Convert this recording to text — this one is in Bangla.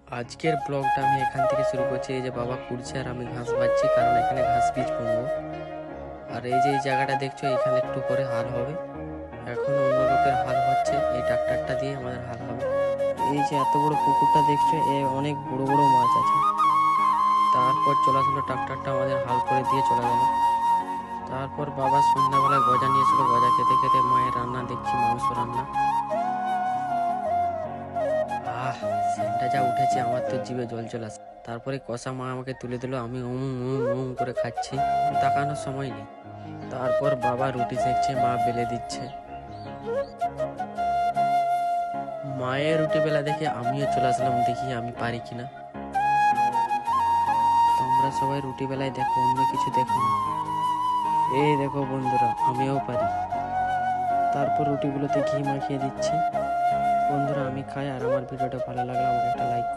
আজকের ব্লগটা আমি এখান থেকে শুরু করছি। এই যে বাবা কুড়ছে আর আমি ঘাস বাজছি, কারণ এখানে ঘাস বীজ বুনবো। আর এই যে এই জায়গাটা দেখছো, এখানে একটু পরে হাল হবে। এখন অন্য লোকের হাল হচ্ছে, এই ট্রাক্টরটা দিয়ে আমাদের হাল হবে। এই যে এত বড় পুকুরটা দেখছো, এ অনেক বড় বড় মাছ আছে। তারপর চলে আসলো ট্রাক্টরটা, আমাদের হাল করে দিয়ে চলে গেল। তারপর বাবা সন্ধ্যাবেলায় গজা নিয়েছিল, গজা খেতে খেতে মায়ের রান্না দেখছি, মাংস রান্না। আহ, সেন্টটা যা উঠেছে, আমার তো জিভে জল চলে আসে। তারপরে কষা মা আমাকে তুলে দিল, আমি করে খাচ্ছি, তাকানোর সময় নেই। তারপর বাবা রুটি সেঁকছে, মা বেলে দিচ্ছে। মায়ের রুটি বেলা দেখে আমিও চলে আসলাম, দেখি আমি পারি কিনা। তোমরা সবাই রুটি বেলায় দেখো, অন্য কিছু দেখো না। এই দেখো বন্ধুরা, আমিও পারি। তারপর রুটিগুলোতে ঘি মাখিয়ে দিচ্ছি। বন্ধুরা, আমি খাই, আর আমার ভিডিওটা ভালো লাগলে আমাকে একটা লাইক